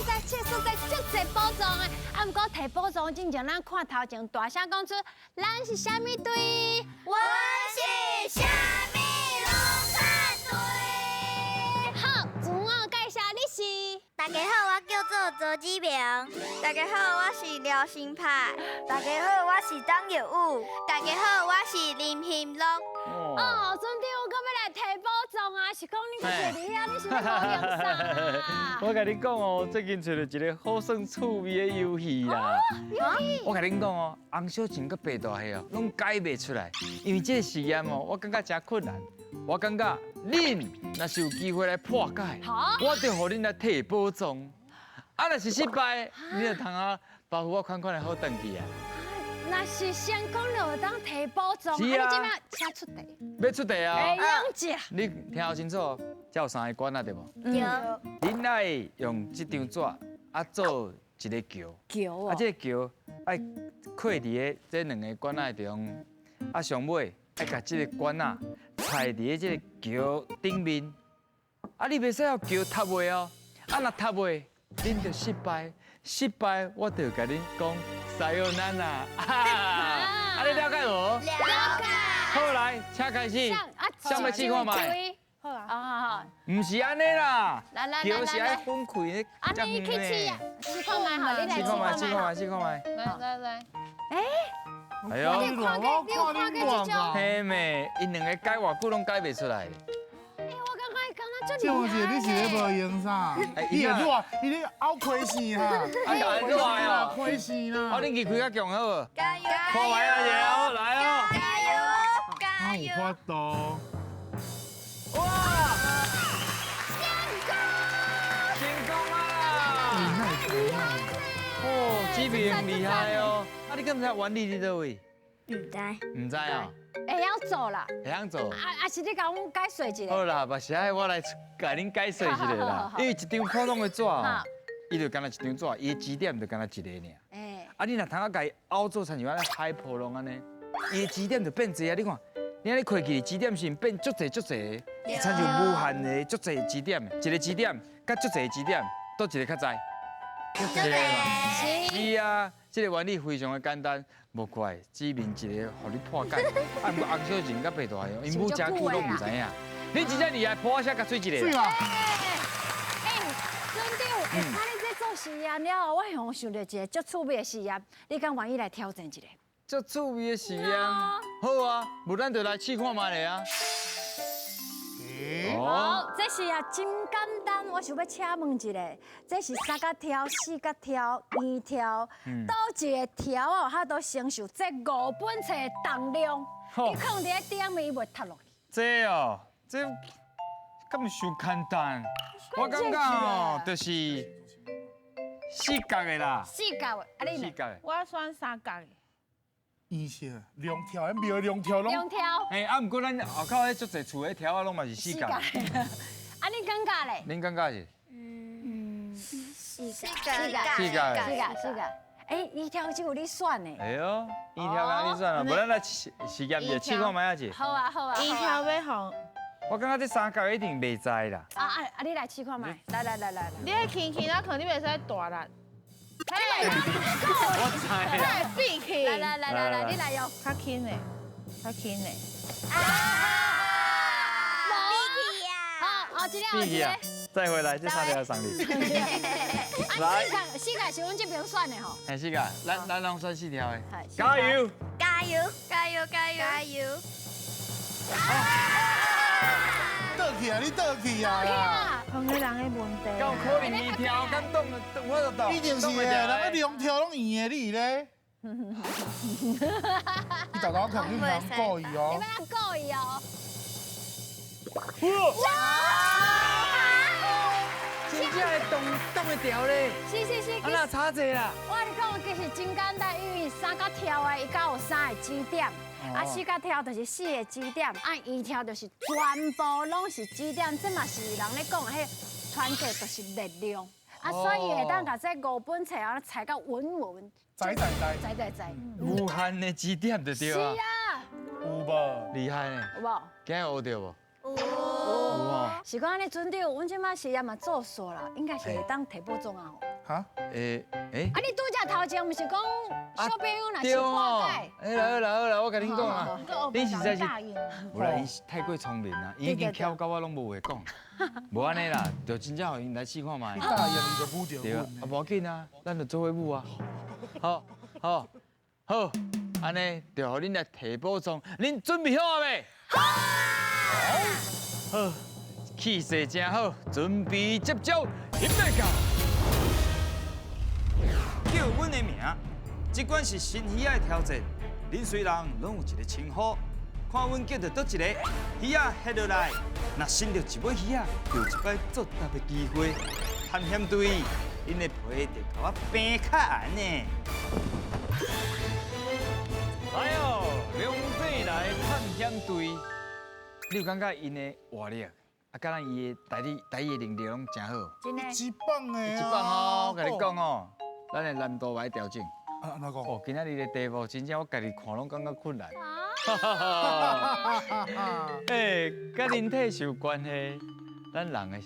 在切所在足侪宝藏的，啊，毋过摕宝藏之前，咱看头前大声讲出，咱是虾米队？我是虾米龙山队。好，自我介绍，你是？大家好，我叫做卓志明。大家好，我是廖新派。大家好，我是张耀武。大家好，我是林兴龙。哦，尊弟，我搁要来摕宝藏啊！是讲你去坐伫遐，你是要冒险啥啊？我甲你讲哦，最近找到一个好算趣味的游戏啦。我甲恁讲哦，洪小晴佮白大黑哦，拢解袂出来，因为这个实验哦，我感觉真困难。我感觉恁若是有机会来破解，我就互恁来摕宝藏。啊，若是失败，你就通啊保护我款款的好回去啊。那是成功就当摕宝藏，是啊你这摆请出题，要出题啊！会用者。你听好清楚哦，这有3个关啊，对无？对。恁爱用这张纸啊做一个桥，桥哦，这个桥爱靠伫个这2个管仔的地方，啊上尾爱甲这个管仔踩伫这个桥顶面，啊你袂使互桥塌落哦，啊若塌落，恁就失败，失败我就甲恁讲撒由那拉，啊你了解无？了解。好来，请开始，想要试看卖？好啊，好好，唔是安尼啦，来桥是爱分开的，啊你去试啊，试看卖好，你来试看卖。试看卖。来，哎呦，你看过这种？嘿妹，因2个解偌久拢解袂出来。我感觉刚刚这我姐你是咧无用啥？你会热，你咧拗亏线哈？哎呀，热哦！亏线啦！我恁去开较强好无？加油！看卖啊，姐好来哦！加油！加有油！法度。哇！成功啊！哦，志明厉害哦！啊，你敢唔知原理伫倒位？唔知。唔知啊？会晓做啦，会晓做。是你甲阮解说一下。好啦，目前我来甲恁解说一下啦。因为一张普通的纸哦，伊就干那一张纸，伊的指点就干那一个尔。哎，啊，你若通啊，甲伊凹做成像安尼海波浪安尼，伊的指点就变济啊！你看，你安尼开起指点是变足济足济，参像无限的足济指点，一个指点甲足济指点，倒一个较在？就这个。是啊，这个原理非常的简单，无怪指明一个，互你破解。啊，不过洪小晴甲白大黑，因母真久拢唔知影。你真正厉害，破下甲水一个。对啊。尊弟，看你在做实验了，我向想到一个足趣味的实验，你敢愿意来挑战一下？足趣味的实验，好啊，无咱就来试看卖咧啊。好，这是啊真简单，我想要请问一下，这是3角条、4角条、圆条，倒一个条哦，它都承受这5本册的重量，你放伫个顶面，伊袂塌落去。这哦，这咁伤简单，我感觉哦，就是4角的啦。 4角的，啊你呢？四角的。我选3角的。圆色、两条，迄苗两条拢。 2条。哎，啊，毋过咱后口迄足侪厝的条啊，拢嘛是4角。啊，你感觉咧？恁感觉是？四角。四角的。 4角。哎，一条就有你选的。哎呦，一条安尼算了，无咱来实验者试看卖啊姐。好啊，好啊。一条要红，我感觉这3角的一定袂知啦。你来试看卖。来。你迄轻轻啊，肯定袂使大力。嘿，我知啦。来闭起。来，你来用。较轻的，较轻的。好，一闭起啊个。再回来，这3条要送你。来， 4角是阮这边选的吼。哎4角，咱拢选4条的。好加油！加油！加油！加油！加油！倒去啊！你倒去啊！红的人的问题。敢有可能2条，敢动我就动。一定是的，人家两条拢圆的，你咧？你豆豆看你唔通故意你哦们。要故意哦。真正会动会掉咧。是。啊那差者啦。我跟你讲，其实真简单，因为3角条的，伊甲有3个支点，啊4角条就是4个支点，啊圆条就是全部拢是支点，这嘛是人咧讲的迄团结就是力量，啊所以会当甲这5本册啊踩到稳，在。在。无限的指点就对是啊。啊，有无？厉害呢。有无？今日学到无？有。有哦。是讲安尼准备，阮即摆实验嘛做煞啦，应该是会当提报中啊。哈，诶，啊，你拄则头前毋是讲小朋友若是对哦破解？，好啦，我甲恁讲啊，你实在是，大赢。无啦，伊是太过聪明啦，伊已经巧到我拢无话讲。无安尼啦，就真正互因来试看卖。大爷你就不着对啊，啊无要紧啊，咱就做伙舞啊。好，安尼就互恁来提补充，恁准备好啊未？好，气势真好，准备接招，准备到。叫阮的名，即款是新鱼仔的挑战，恁虽然拢有一个称呼，看阮叫到倒一个鱼仔下落来，若伸到一尾鱼仔，就有一摆作答的机会。探险队，恁的皮得甲我平较严呢。来哦，龙井来探险队，你有感觉因的活力，啊，甲咱伊的台语的能力拢真好。真的。一棒的一棒哦，我甲你讲哦，咱的难度来调整。啊，哪个？哦，今仔日的题目真正我家己看拢感觉困难。诶，甲人体是有关系，咱人的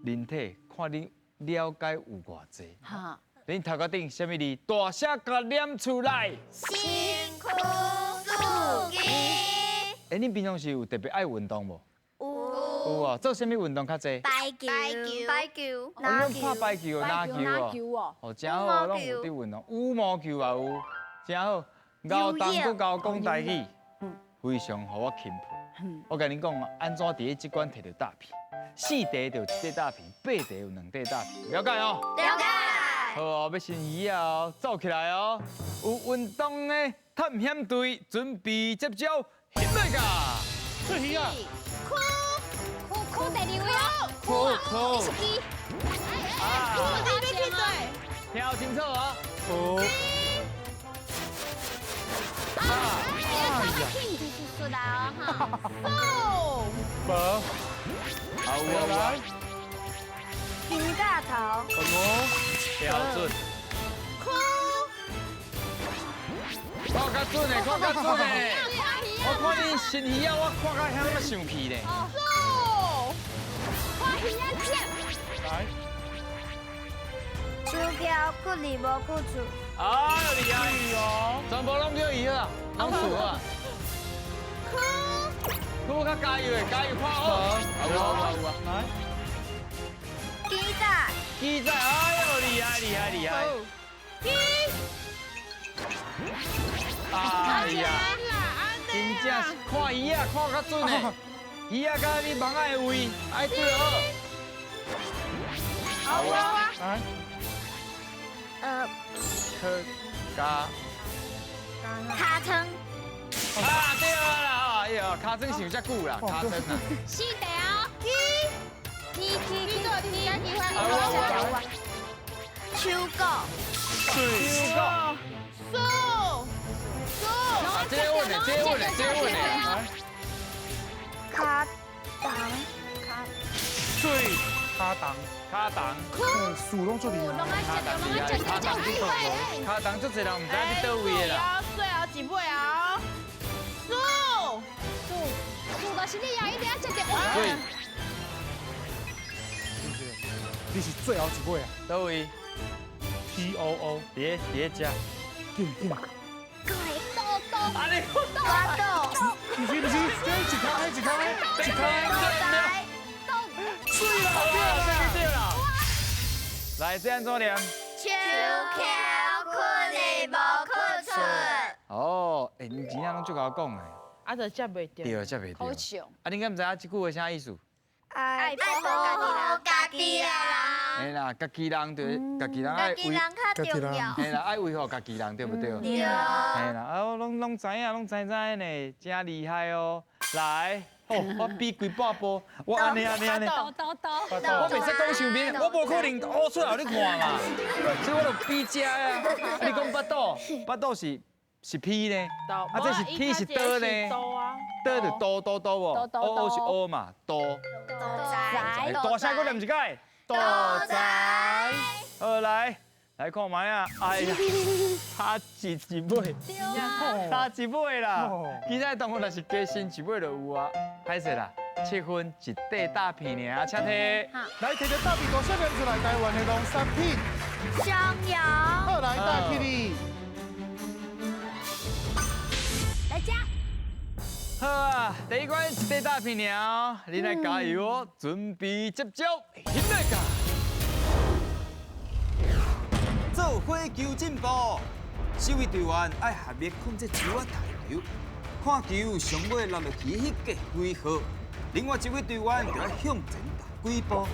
人体看你了解有偌济。哈，恁头壳顶什么字？大写甲念出来。辛苦数字。诶，恁平常时有特别爱运动无？有哦，做什么运动较济？排球，排球，哦，恁拍排球、篮球篮哦。球哦，哦，真好，拢有伫运动。羽毛球也有，真好。高当搁教讲台语，非常互我钦佩。我甲恁讲，安怎伫咧即关摕到大片？4题就1块大片，8题有2块大片，了解哦？了解。好哦，要先鱼啊哦，走起来哦！有运动的探险队准备接招，准备噶！是鱼啊！酷第二位哦，好，是鸡，啊，你别去对。听清楚啊！挺就是出来哦哈。宝，好，我来。金大头，标准。看较准的，看较准的。我看你新鱼啊，我看到遐么生气呢。花鱼啊剑，来，手漂骨里无骨处，哎呦厉害哦！全部拢叫伊啊，拢输啊。酷较加油的，加油看好。有啊。来，鸡仔，鸡仔，哎呦厉害！哎呀，真正是看鱼啊，看较准的。鱼啊，甲你网仔的位爱对好。好啊。来，科加。卡称，啊，对啦，哎呦，卡针想遮久啦，卡针啊。四题哦，鸡，手果，手果。这个稳的。来，卡档，水卡档，卡档。数拢做厉害。卡档厉害，卡档去做无？卡档足侪人毋知去倒位的啦。最后几位啊？数个是你啊，一定要接着。对，你是最后一尾啊倒位， ！TOO，别食。紧，啊你，花豆，不是，这一卡，豆仔，水啦，对啦。来，这样怎念？手漂骨里无骨处，哦，哎，你真正拢足甲我讲的。啊，就接袂到。对，才袂对。好笑。啊，你敢毋知影即句话啥意思？爱保护家己的人，嘿啦，家己人就家己人爱家己人较重要，嘿啦，爱维护家己人，对不对？对。嘿啦，啊，我拢知影，拢知呢，真厉害哦。来，哦，我比几百步，我安尼。豆，我袂使讲上面，我无可能乌出来你看嘛，所以我就比遮啊。啊，你讲巴肚是屁呢？啊，这是屁是刀呢？刀就刀哦，乌是乌嘛，刀。豆仔，大声我念一解。豆仔，好来看卖啊！哎呀，差一尾，差一尾啦！其他动物若是加新一尾就有啊，歹势啦。7分一块大片尔，请摕。来，摕着大鼻大小念出来，台湾的农产品。香油。好，来大起你。来加。好啊，第一关一块大片尔，你来加油哦，准备接招，现在加。做火球进步，守卫队员爱合力控制球啊大球，看球上尾落落去迄个几号，另外一位队员就要向前踏几步，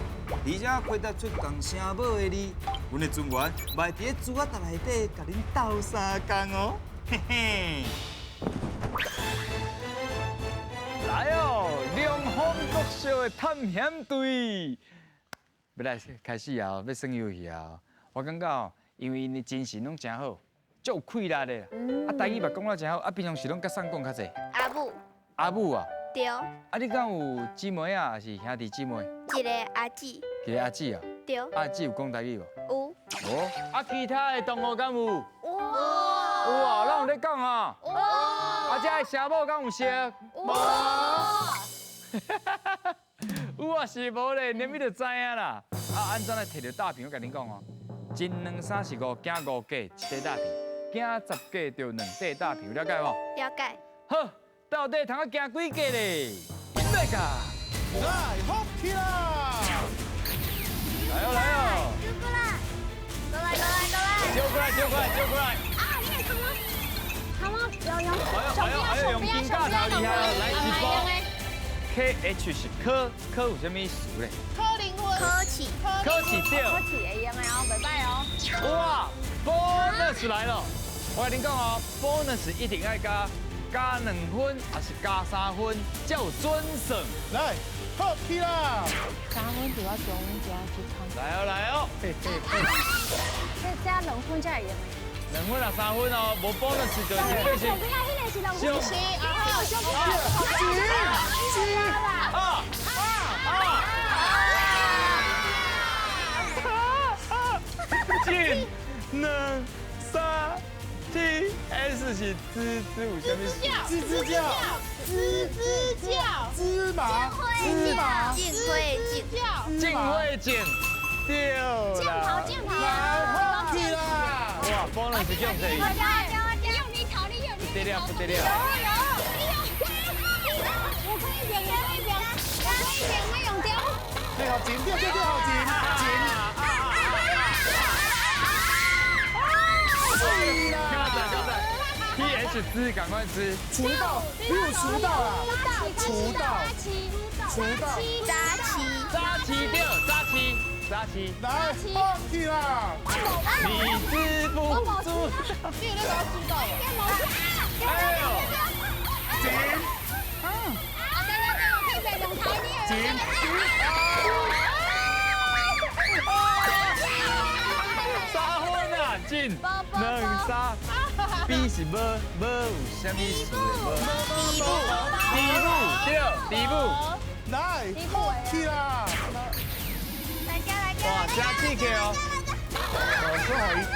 而且回答出共声母的字，阮的船员卖伫珠仔塔内底甲恁斗相共哦，嘿嘿。来哦，龙凤国小的探险队，要来开始啊！要耍游戏啊！我感觉哦，因为因的精神拢真好，足有气力的。啊，台语嘛讲了真好，啊，平常时拢甲谁讲较济？阿母。阿母啊！对。啊，你敢有姊妹啊，还是兄弟姊妹？一个阿姊。一个阿姊啊？对。阿姊有讲台语无？有。哦。啊，其他的同学敢有？有。有啊，咱有咧讲啊。啊，这声母敢有熟？有啊是无咧，连你就知影啦。啊，安怎来摕到大片？我甲恁讲哦，真两三是5减5加一块大片，减10加就2块大片，有了解无？了解。好，到底通啊减几个咧？现在加。来，好起啦！来哦来哦！过来，过来，过来，过来！揪过来，揪过来，揪过来！啊，你可以看吗？看吗？有。还有用金架头厉害哦！来一波。KH 是科有啥物词咧？柯林婚。科起。科起对。科起会用的哦，袂歹哦。哇 ，bonus 来了！我跟恁讲哦 ，bonus 一定要加2分，还是加3分，才有准胜。来，好起啦3分就要中加去看。来哦来哦，嘿嘿嘿，这加2分才会用的。 2分啊3分哦，无 bonus 就是对是。不要，迄个是2分。小进2、3、T S 是吱有啥物事？吱吱叫，芝麻，进会景，对啦。剑跑。来，好起啦！哇，bonus 用这个。用你逃，不得了不得了。我可以点，我用掉。对好紧，对好紧。TS 吃，赶快吃。厨到，没有厨到啦。厨到。扎旗对，扎旗。来，好起啦！你知不知？你那个要知道了。哎呦！紧。紧。3分啊，进2、3。B 是无有啥物事第步。来，好起啦！哇，加刺激哦！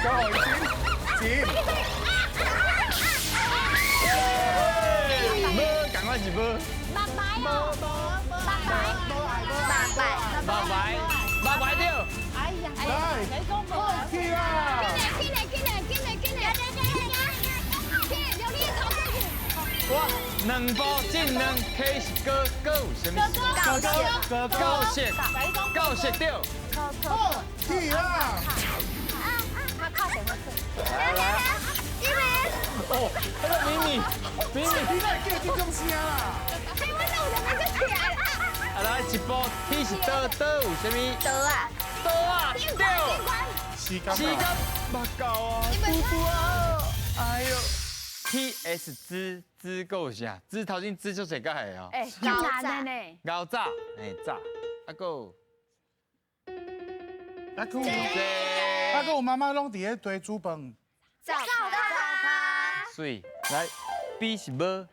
刚好一紧。无，赶快是无。白白掉。哎呀，来，好起啦！哇，2步进2 K 是高有啥物？高色掉。好起啦！来。哦，那个迷你，你哪会叫这种声啦？啊来一步 T 是倒有啥物？倒啊掉。时间不够啊，嘟啊！哎呦 ，TS 知够啥？知头先知就谁个系哦？哎，难的呢。熬炸，炸，啊个，啊个，我妈妈拢伫咧堆煮饭。水来 B 是无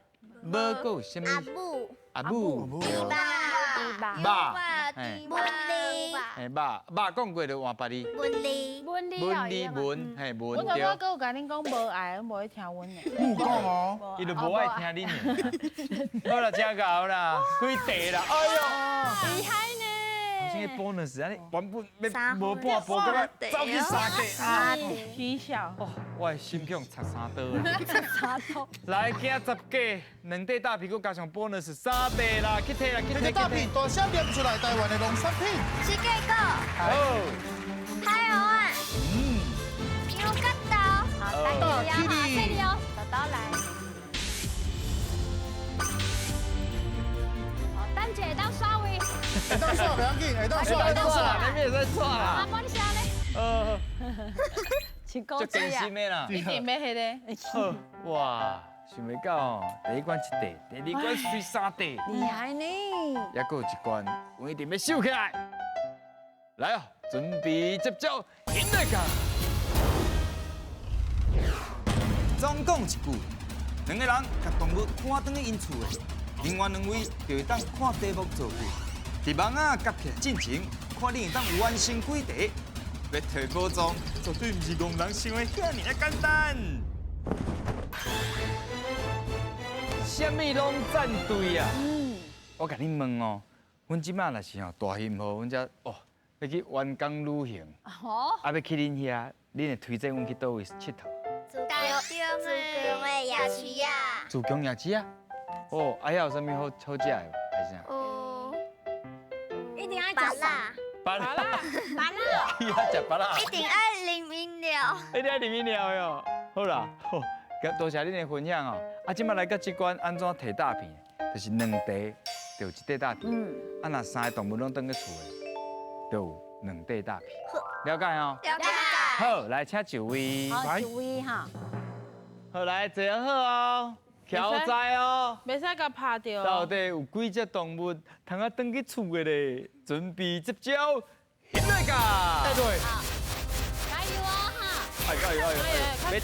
够啥物？阿母，爸，爸，丁，嘿，肉讲过就换别哩。文理，文理文理文，嘿我文对。头我跟我甲恁讲无爱，无会听阮的。有讲哦，伊就无爱听恁的。好啦，真搞啦，几地啦，哎呦！厉害呢！这个 bonus 安尼原本要三无半步，咁走去三地啊！取笑。哦，我的心腔插三刀啦！插头。来，今10个2块大皮，佮加上 bonus 3块啦，去摕啦，去摕这个大片大声念出来台湾的农产品。是这个好，海鸥啊，牛角豆，好，带你呀，哈，这里哦，豆豆来。好，等者当刷位。会当耍不要紧，会当耍，会当耍。那边在错啊，啦。帮你下嘞。请高就级啊真心。的啦。一定要迄个。好，哇，想袂到哦，第一关1地，第二关水3地，厉害呢！还佫有一关，我一定要收起来。来哦，准备接招，赢了个！总讲一句，2个人甲动物看转去因厝的，另外2位就会当看题目做句，伫网仔夹起来进前，看你会当完成几题。要摕宝藏，绝对毋是戆人想的遐尔简单。什么拢战队啊！我甲你问哦，阮即摆若是吼大幸福，阮遮哦要去员工旅行，哦，啊要去恁遐，恁会推荐阮去倒位佚佗？自强的夜市啊，自强夜市啊？哦，啊遐有啥物好食的？还是啥？有一定爱芭吃啥？乐，芭乐，芭乐。伊遐食芭乐，一定爱啉饮料。一定爱啉饮料哟。好啦，好，多谢恁的分享哦。啊，即摆来到这关安怎摕大片？就是2地就有1块大片，啊若3个动物拢倒去厝的，就有2块大片。了解哦。了解。好，来请就位。好，一位哈。好，来坐好哦，挑在哦。袂使甲拍掉。到底有几只动物通啊倒去厝的咧？准备接招，现在噶！对对，加油哦哈！哎呦，要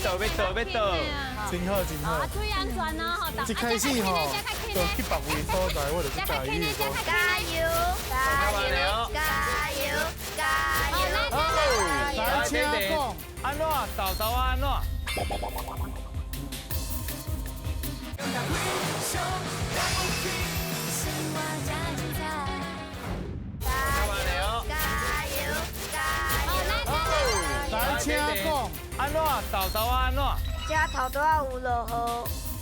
倒！真好真好啊，。注意安全哦，哈！一开始吼，就去别位所在，我就去介意说。加油！加油！加油！加油！来，请讲。安怎？豆豆啊安怎？来，请讲。安怎？豆豆啊安怎？这头拄仔有落雨，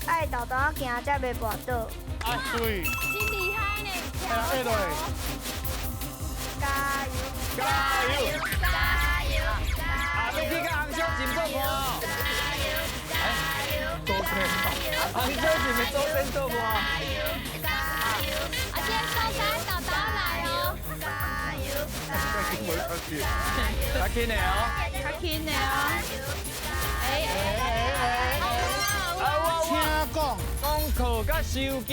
爱豆豆仔行才袂跋倒。哎，对。真厉害呢！哎呀，下落。加油！加油！加油！啊，要去甲红烧真做看哦。多谢。红烧是咪做真做看？啊，今天收山豆豆来哦。较紧的哦。较轻的哦。请讲。功课甲收件。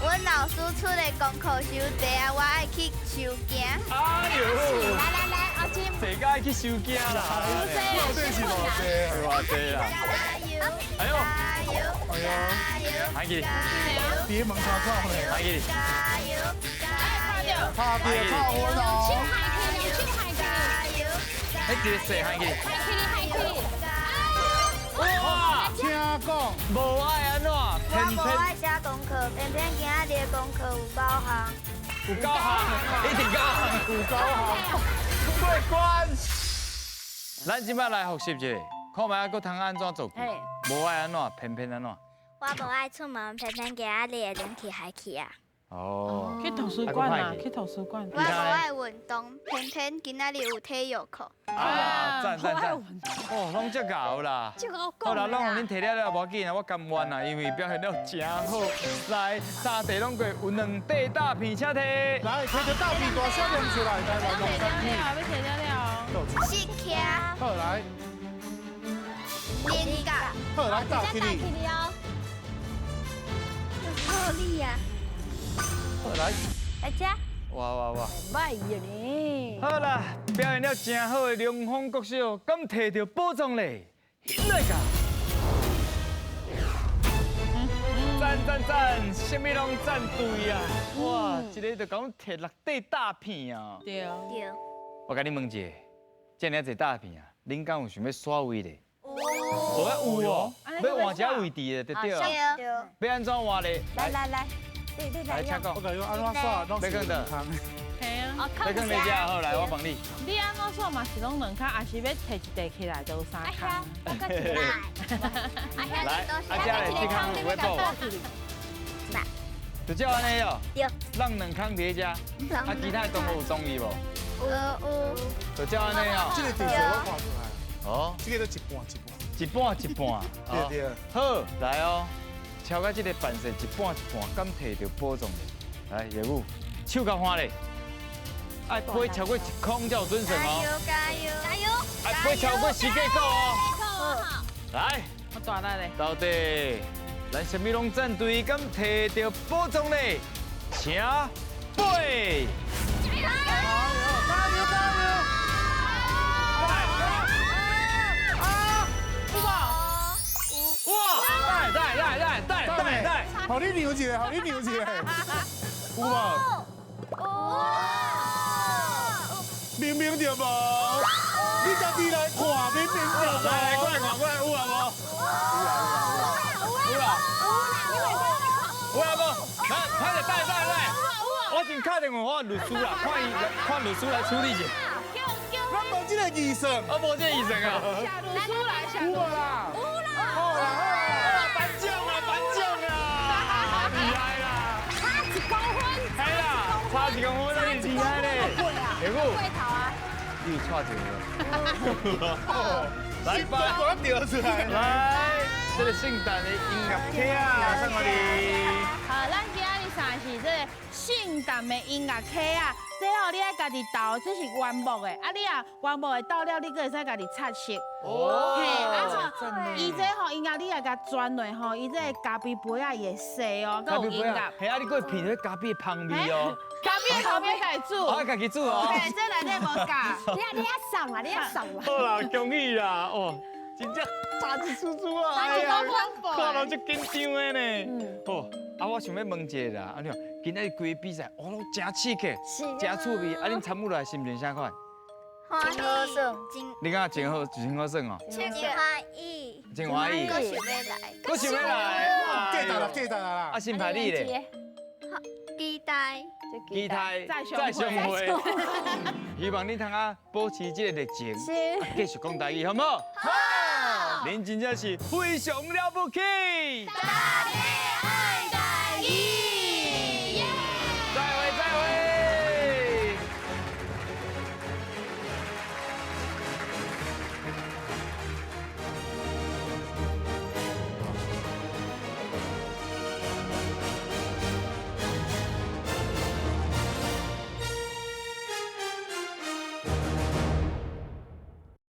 阮老师出的功课收题啊，我爱去收件。哎呦！来，阿金，谁该去收件啦？绝对是偌济。偌济啦！哎呦！加油！哎呦，加油！还记得？别门口口呢。还记得？加油！加油！拍别靠昏去哦。海去，去海去，加油！哎，一个谁还记得？海去。哇！请讲。无爱安怎？我无爱写功课，偏偏今仔日的功课有9项。有9项，一定9项，有9项。过关。咱即摆来复习一下，看卖还佫通安怎做句？无爱安怎？偏偏安怎？我无爱出门，偏偏今仔日会冷去海去啊。哦。去图书馆啊，去图书馆。我无爱运动，偏偏今仔日有体育课。啊，赞！哦，拢足够啦。这个我好啦，讲拢互恁摕了无要紧啊，我甘愿啦，因为表现了真好。来，3题拢过，有2块大片，请摕。来，摕着大片大声念出来，台湾农产品。要摕了。四徛，好来，连角，好来，大起带你。去你哦。好厉啊！好来，大家，哇！歹呀呢。好啦，表现了真好的龙凤国小，敢摕到宝藏嘞，现在噶。赞，什么拢赞对啊！哇，一个就讲摕6块大片啊！对。对。我甲你问一下，这么侪大片啊，恁敢有想要刷位咧？有哦，要换一个位置的对对啊。对。要安怎换咧？来，你来，请讲我。感觉安怎耍拢是健康。系啊。要跟你食好，来我帮你。你安怎做嘛是拢2卡，还是要摕一块起来都3卡？来，家咧这康有要报。就叫安尼哦。对。让2康伫遮，其他动物有中意无？有。就叫安尼哦。这个地色我看出来。哦。这个都一半。对对。好，来哦，超到这个范式一半，敢摕到保障咧？来，业务，手较欢咧。爱飞超过1空才有准绳哦。加油！爱飞超过10个够哦。来，我大力咧。到底咱什么拢战队敢摕到保障咧？请飞！来，好你扭一个，有无？明明就无，你家己来看，明明就无。来，过来，有啊无？有啊无？来，快点带！我先打电话我律师啦，看律师来处理一下。咱无这个医生，我无这医生啊。下律师来，有啦，好啦，颁奖啊！厉害啦！差1公分，系啦，差1公分，你厉害咧！业务，会头啊！你有差一个。来吧，我调出来。来，这个性感的音乐客啊，送给你。好，咱今仔日算是这个性感的音乐客啊，最后你爱家己倒，这是原木的，啊你啊原木的倒了，你可会使家己擦色。哦，嘿，啊，伊这吼音乐你也甲转落吼，伊这咖啡杯啊也细哦，佮有音乐。系啊，你过品迄咖啡的香味哦。咖啡后面家己煮。我家己煮哦。嘿，这内底无加。你要送啊！好啦，恭喜啦！哦，真正差一出出啊！哎呀，看到足紧张的呢。哦，啊，我想要问一下啦，啊你看今仔日规个比赛，哦，都真刺激，真趣味。啊，恁参与来心情啥款？欢喜爽，你敢真好耍哦？真欢喜，真欢喜。我想要来，我想要来。记得啦。啊，新牌你咧？期待。期待再相会。希望你通啊保持这个热情，继续讲台语，好唔好？好。您真正是非常了不起。大家好。